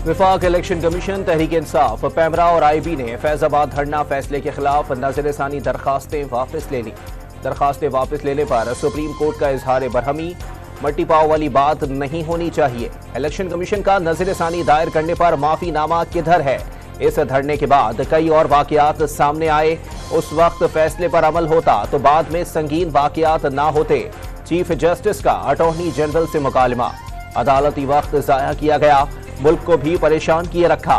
विफाक election commission, Tehreek Insaf, PEMRA और IB ने फैजाबाद धरना फैसले के खिलाफ नज़र-ए-सानी दरखास्तें वापस ले ली। दरखास्तें वापस लेने पर सुप्रीम कोर्ट का इजहार बरहमी, मट्टी पाव वाली बात नहीं होनी चाहिए। इलेक्शन कमीशन का नज़र-ए-सानी दायर करने पर माफीनामा किधर है? इस धरने के बाद कई और वाकयात सामने आए। उस वक्त फैसले पर अमल होता तो बाद में संगीन वाकयात ना होते। चीफ जस्टिस का अटॉर्नी जनरल से मुकालमा, अदालती वक्त जाया किया गया, मुल्क को भी परेशान किए रखा।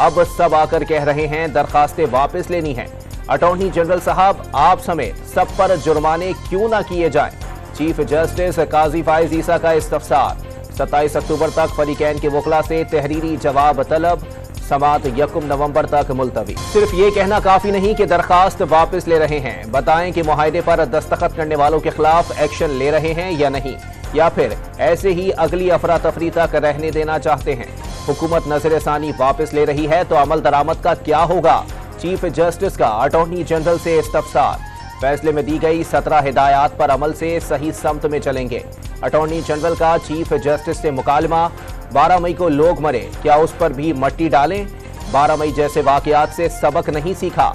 अब सब आकर कह रहे हैं दरखास्तें वापस लेनी है। अटॉर्नी जनरल साहब, आप समेत सब पर जुर्माने क्यों ना किए जाएं? चीफ जस्टिस काजी फाइज ईसा का इस्तफसार, 27 अक्टूबर तक फरीकैन के वकला से तहरीरी जवाब तलब, समात 1 नवंबर तक मुलतवी। सिर्फ ये कहना काफी नहीं कि दरखास्त वापस ले रहे हैं, बताएं कि मुआहदे पर दस्तखत करने वालों के खिलाफ एक्शन ले रहे हैं या नहीं, या फिर ऐसे ही अगली अफरा तफरी तक रहने देना चाहते हैं। हुकूमत नजर-ए-सानी वापस ले रही है तो अमल दरामद का क्या होगा? चीफ जस्टिस का अटॉर्नी जनरल से इस्तफसार, फैसले में दी गई 17 हिदायत पर अमल से सही समत में चलेंगे। अटॉर्नी जनरल का चीफ जस्टिस से मुकालमा, 12 मई को लोग मरे, क्या उस पर भी मट्टी डालें? 12 मई जैसे वाकयात से सबक नहीं सीखा?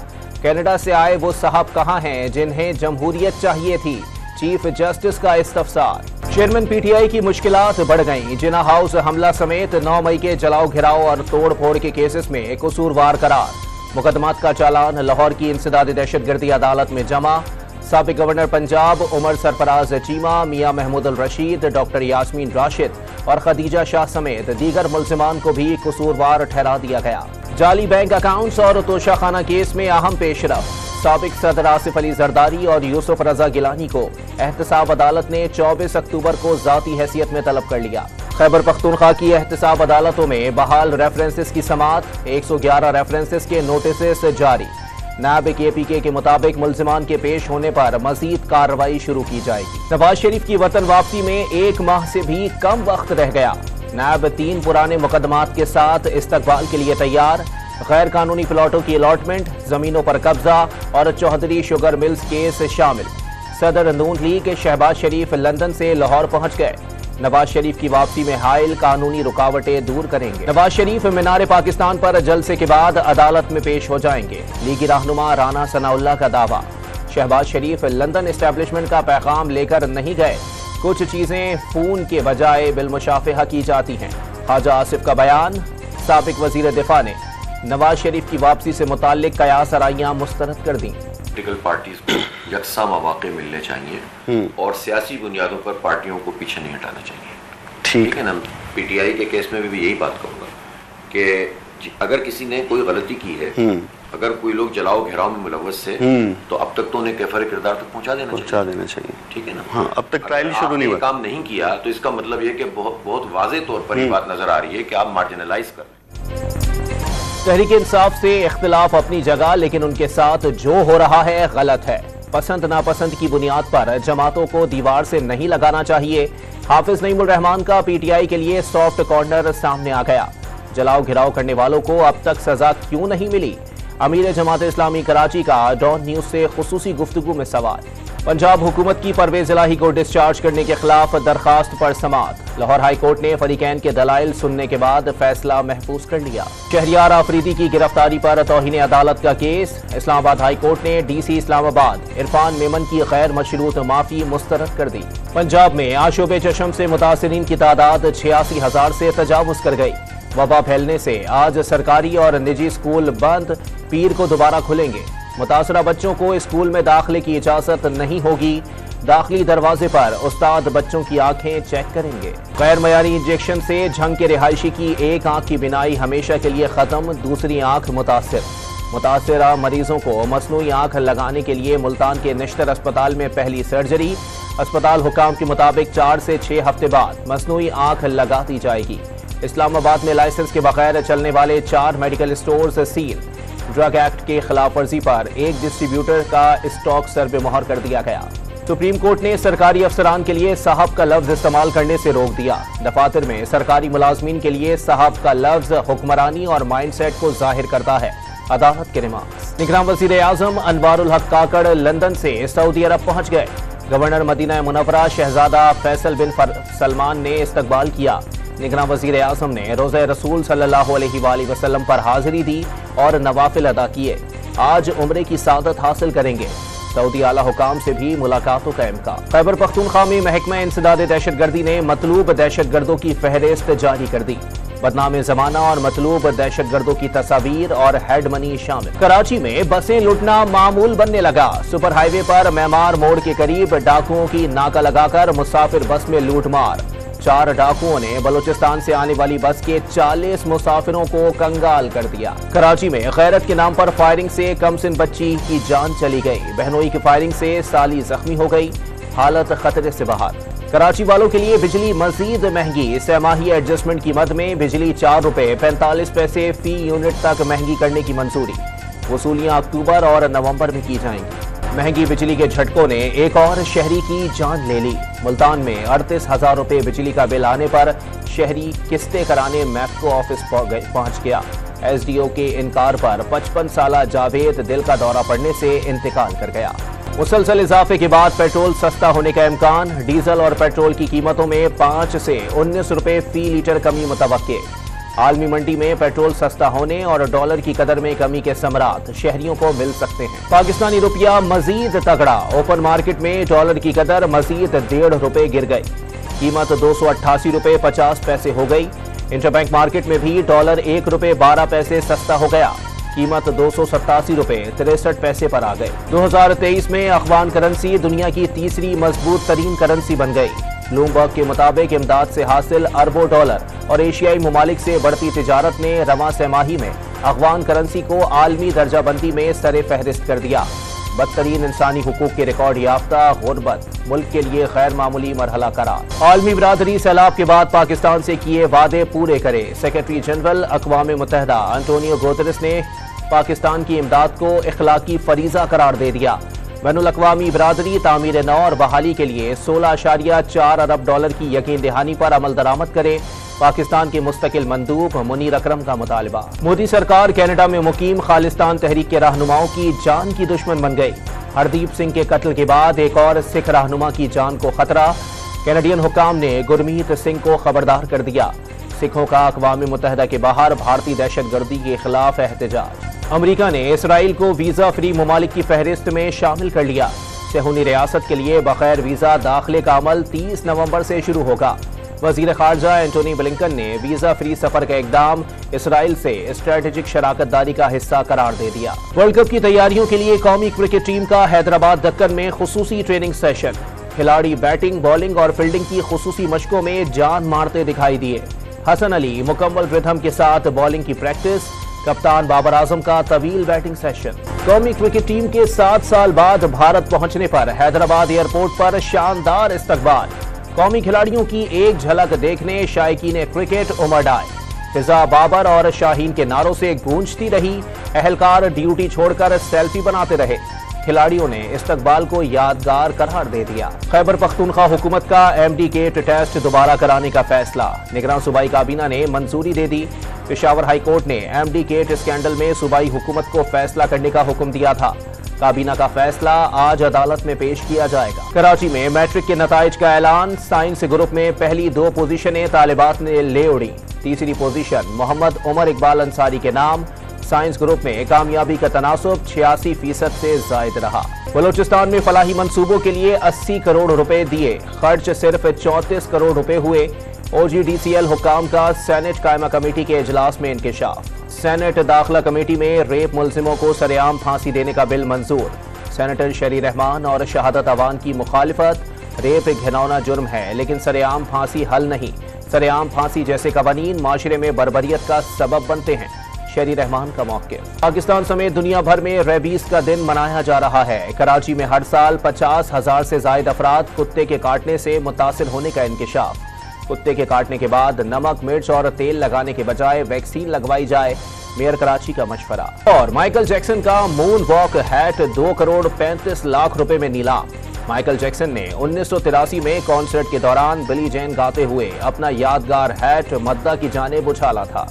कनाडा से आए वो साहब कहाँ हैं जिन्हें जमहूरियत चाहिए थी? चीफ जस्टिस का इस्तफसार। चेयरमैन PTI की मुश्किलात बढ़ गईं। जिना हाउस हमला समेत 9 मई के जलाओ घिराव और तोड़ फोड़ के केसेस में कसूरवार करार। मुकदमात का चालान लाहौर की इंसदादी दहशतगर्दी अदालत में जमा। साबिक गवर्नर पंजाब उमर सरफराज चीमा, मियां महमूद अल रशीद, डॉक्टर यास्मीन राशिद और खदीजा शाह समेत दीगर मुल्जिमान को भी कसूरवार ठहरा दिया गया। जाली बैंक अकाउंट्स और तोशाखाना केस में अहम पेशरफ। साबिक सदर आसिफ अली जरदारी और यूसुफ रजा गिलानी को एहतसाब अदालत ने 24 अक्टूबर को जाती हैसियत में तलब कर लिया। खैबर पख्तूनख्वा की एहतसाब अदालतों में बहाल रेफरेंसेस की समात, 111 रेफरेंसेस के नोटिस जारी। नायब KPK के मुताबिक मुल्जिमान के पेश होने पर मजीद कार्रवाई शुरू की जाएगी। नवाज शरीफ की वतन वापसी में 1 माह से भी कम वक्त रह गया। नायब 3 पुराने मुकदमात के साथ इस्तकबाल के लिए तैयार। गैर कानूनी प्लॉटों की अलॉटमेंट, जमीनों पर कब्जा और चौधरी शुगर मिल्स केस शामिल। सदर नून लीग शहबाज शरीफ लंदन से लाहौर पहुंच गए। नवाज शरीफ की वापसी में हाइल कानूनी रुकावटें दूर करेंगे। नवाज शरीफ मीनार पाकिस्तान पर जलसे के बाद अदालत में पेश हो जाएंगे। लीगी रहनुमा राना सनाउल्लाह का दावा, शहबाज शरीफ लंदन एस्टेब्लिशमेंट का पैगाम लेकर नहीं गए, कुछ चीजें फोन के बजाय बिलमुशाफिहा की जाती हैं। ख्वाजा आसिफ का बयान, साबिक वजीर दिफा ने नवाज शरीफ की वापसी से मुताल्लिक कयास आराइयां मुस्तरद कर दी। पॉलिटिकल पार्टीज को यकसा मौके मिलने चाहिए और सियासी बुनियादों पर पार्टियों को पीछे नहीं हटाना चाहिए। ठीक है ना। PTI के केस में भी यही बात कहूँगा कि अगर किसी ने कोई गलती की है, अगर कोई लोग जलाओ घेराव में मुलव्वस से, तो अब तक तो उन्हें कैफर किरदार तक पहुँचा देना चाहिए। ठीक है ना। हाँ, अब तक ट्रायल शुरू नहीं हुआ, काम नहीं किया तो इसका मतलब ये कि बहुत वाज़े तौर पर ये बात नजर आ रही है कि आप मार्जिनलाइज कर रहे हैं। तहरीक इंसाफ से इख्तिलाफ अपनी जगह, लेकिन उनके साथ जो हो रहा है गलत है। पसंद नापसंद की बुनियाद पर जमातों को दीवार से नहीं लगाना चाहिए। हाफिज नईमुर रहमान का PTI के लिए सॉफ्ट कॉर्नर सामने आ गया। जलाओ घिराव करने वालों को अब तक सजा क्यों नहीं मिली? अमीर जमात इस्लामी कराची का डॉन न्यूज से खुसूसी गुफ्तगू में सवाल। पंजाब हुकूमत की परवेज इलाही को डिस्चार्ज करने के खिलाफ दरखास्त पर समात। लाहौर हाई कोर्ट ने फरीकैन के दलाइल सुनने के बाद फैसला महफूज कर लिया। शहरियार आफरीदी की गिरफ्तारी पर तौहीन अदालत का केस। इस्लामाबाद हाई कोर्ट ने DC इस्लामाबाद इरफान मेमन की गैर मशरूत माफी मुस्तरद कर दी। पंजाब में आशोब चशम से मुतासिरीन की तादाद 86,000 से तजावुज कर गई। वबा फैलने से आज सरकारी और निजी स्कूल बंद, पीर को दोबारा खुलेंगे। मुतासरा बच्चों को स्कूल में दाखिले की इजाजत नहीं होगी। दाखिली दरवाजे पर उस्ताद बच्चों की आंखें चेक करेंगे। गैर मयारी इंजेक्शन से झंग के रिहायशी की एक आंख की बिनाई हमेशा के लिए खत्म, दूसरी आंख मुतासरा मरीजों को मसनूई आंख लगाने के लिए मुल्तान के निश्तर अस्पताल में पहली सर्जरी। अस्पताल हुकाम के मुताबिक 4 से 6 हफ्ते बाद मसनूई आंख लगा दी जाएगी। इस्लामाबाद में लाइसेंस के बगैर चलने वाले 4 medical stores seal. Drug act के खिलाफ वर्जी पर एक डिस्ट्रीब्यूटर का स्टॉक सर्वे मोहर कर दिया गया। सुप्रीम कोर्ट ने सरकारी अफसरान के लिए साहब का लफ्ज इस्तेमाल करने से रोक दिया। दफातर में सरकारी मुलाजमीन के लिए साहब का लफ्ज हुक्मरानी और माइंडसेट को जाहिर करता है। अदालत के रिमार्क्स। निगरान वजीर आजम अनवारुल हक काकड़ लंदन से सऊदी अरब पहुंच गए। गवर्नर मदीना मुनव्वरा शहजादा फैसल बिन सलमान ने इस्तकबाल किया। निगरान वज़ीर आज़म ने रोज़े रसूल सल्लल्लाहु अलैहि वसल्लम पर हाजिरी दी और नवाफिल अदा किए। आज उम्रे की सादत हासिल करेंगे। सऊदी आला हुकाम से भी मुलाकातों का इम्कान। खैबर पख्तूनख्वा में महकमा इंसदाद दहशतगर्दी ने मतलूब दहशतगर्दों की फहरिस्त जारी कर दी। बदनाम जमाना और मतलूब दहशतगर्दों की तस्वीर और हेड मनी शामिल। कराची में बसें लूटना मामूल बनने लगा। सुपर हाईवे पर मेमार मोड़ के करीब डाकुओं की नाका लगाकर मुसाफिर बस में लूटमार। 4 डाकुओं ने बलूचिस्तान से आने वाली बस के 40 मुसाफिरों को कंगाल कर दिया। कराची में गैरत के नाम पर फायरिंग से कमसिन बच्ची की जान चली गई। बहनोई की फायरिंग से साली जख्मी हो गई, हालत खतरे से बाहर। कराची वालों के लिए बिजली मजीद महंगी। सहमाही एडजस्टमेंट की मद में बिजली 4 रुपए 45 पैसे फी यूनिट तक महंगी करने की मंजूरी। वसूलियां अक्टूबर और नवंबर में की जाएंगी। महंगी बिजली के झटकों ने एक और शहरी की जान ले ली। मुल्तान में 38,000 रुपए बिजली का बिल आने पर शहरी किस्तें कराने मैप्को ऑफिस पहुंच गया। एसडीओ के इनकार पर 55 साला जावेद दिल का दौरा पड़ने से इंतकाल कर गया। मुसलसल इजाफे के बाद पेट्रोल सस्ता होने का इम्कान। डीजल और पेट्रोल की कीमतों में 5 से 19 रुपए फी लीटर कमी मुतवक्के। आलमी मंडी में पेट्रोल सस्ता होने और डॉलर की कदर में कमी के समरात शहरियों को मिल सकते हैं। पाकिस्तानी रुपया मजीद तगड़ा। ओपन मार्केट में डॉलर की कदर मजीद 1.5 रुपए गिर गई। कीमत 288 रुपए 50 पैसे हो गई। इंटरबैंक मार्केट में भी डॉलर 1 रुपए 12 पैसे सस्ता हो गया। कीमत 287 रुपए 63 पैसे पर आ गए। 2023 में अफगान करेंसी दुनिया की तीसरी मजबूत तरीन करेंसी बन गई। ब्लूमबर्ग के मुताबिक इमदाद से हासिल अरबों डॉलर और एशियाई ममालिक से बढ़ती तिजारत ने रवां सहमाही में अफगान करेंसी को आलमी दर्जाबंदी में सरे फहरिस्त कर दिया। बदतरीन इंसानी हुकूक के रिकॉर्ड याफ्ता गुर्बत मुल्क के लिए गैर मामूली मरहला करार। आलमी बिरादरी सैलाब के बाद पाकिस्तान से किए वादे पूरे करे। सेक्रेटरी जनरल अक़वाम मुत्तहिदा एंटोनियो गुतेरेस ने पाकिस्तान की इमदाद को इखलाकी फरीजा करार दे दिया। बैनुल अक़वामी बिरादरी तामीर नौ और बहाली के लिए 16.4 अरब डॉलर की यकीन दहानी पर अमल दरामद करे। पाकिस्तान के मुस्तकिल मंदूब मुनीर अकरम का मुतालबा। मोदी सरकार कनाडा में मुकीम खालिस्तान तहरीक के रहनुमाओं की जान की दुश्मन बन गई। हरदीप सिंह के कत्ल के बाद एक और सिख रहनुमा की जान को खतरा। कैनेडियन हुकाम ने गुरमीत सिंह को खबरदार कर दिया। सिखों का अक़वाम मुत्तहिदा के बाहर भारतीय दहशतगर्दी के खिलाफ एहतजाज। अमरीका ने इसराइल को वीजा फ्री ममालिक की फहरिस्त में शामिल कर लिया। सेहूनी रियासत के लिए बगैर वीजा दाखिले का अमल 30 नवंबर से शुरू होगा। वजीर खारजा एंटोनी ब्लिंकन ने वीजा फ्री सफर का इकदाम इसराइल से स्ट्रेटेजिक शराकतदारी का हिस्सा करार दे दिया। वर्ल्ड कप की तैयारियों के लिए कौमी क्रिकेट टीम का हैदराबाद दक्कन में खुसूसी ट्रेनिंग सेशन। खिलाड़ी बैटिंग, बॉलिंग और फील्डिंग की खुसूसी मशकों में जान मारते दिखाई दिए। हसन अली मुकम्मल रिदम के साथ बॉलिंग की प्रैक्टिस। कप्तान बाबर आजम का तवील बैटिंग सेशन। कौमी क्रिकेट टीम के 7 साल बाद भारत पहुंचने पर हैदराबाद एयरपोर्ट पर शानदार इस्तकबाल। कौमी खिलाड़ियों की एक झलक देखने शायकीन क्रिकेट उमड़ आए। फिजा बाबर और शाहीन के नारों से गूंजती रही। अहलकार ड्यूटी छोड़कर सेल्फी बनाते रहे। खिलाड़ियों ने इस्तकबाल को यादगार करार दे दिया। खैबर पख्तूनख्वा हुकूमत का एमडीकेट टेस्ट दोबारा कराने का फैसला। निगरान सूबाई काबीना ने मंजूरी दे दी। पेशावर हाई कोर्ट ने एमडीकेट स्कैंडल में सूबाई हुकूमत को फैसला करने का हुक्म दिया था। काबीना का फैसला आज अदालत में पेश किया जाएगा। कराची में मैट्रिक के नताइज का ऐलान। साइंस ग्रुप में पहली 2 पोजीशनें तालिबात ने ले उड़ी। तीसरी पोजीशन मोहम्मद उमर इकबाल अंसारी के नाम। साइंस ग्रुप में कामयाबी का तनासुब 86% से जायद रहा। बलूचिस्तान में फलाही मंसूबों के लिए 80 करोड़ रुपए दिए, खर्च सिर्फ 34 करोड़ रुपए हुए। OGDCL हुकाम का सेनेट कायमा कमेटी के इजलास में इंकिशाफ। सेनेट दाखिला कमेटी में रेप मुलजिमों को सरेआम फांसी देने का बिल मंजूर। सेनेटर शरी रहमान और शहादत अवान की मुखालिफत। रेप घिनौना जुर्म है लेकिन सरेआम फांसी हल नहीं। सरेआम फांसी जैसे कवानीन माशरे में बर्बरियत का सबब बनते हैं। शरी रहमान का मौक़िफ़। पाकिस्तान समेत दुनिया भर में रेबीज का दिन मनाया जा रहा है। कराची में हर साल 50,000 से ज्यादा अफराद कुत्ते के काटने से मुतासिर होने का इंकिशाफ। कुत्ते के काटने के बाद नमक, मिर्च और तेल लगाने के बजाय वैक्सीन लगवाई जाए, मेयर कराची का मशवरा। और माइकल जैक्सन का moon walk hat 2 crore 35 lakh रुपए में नीलाम। माइकल जैक्सन ने 1983 में कॉन्सर्ट के दौरान बिली जैन गाते हुए अपना यादगार हैट मद्दा की जानिब उछाला था।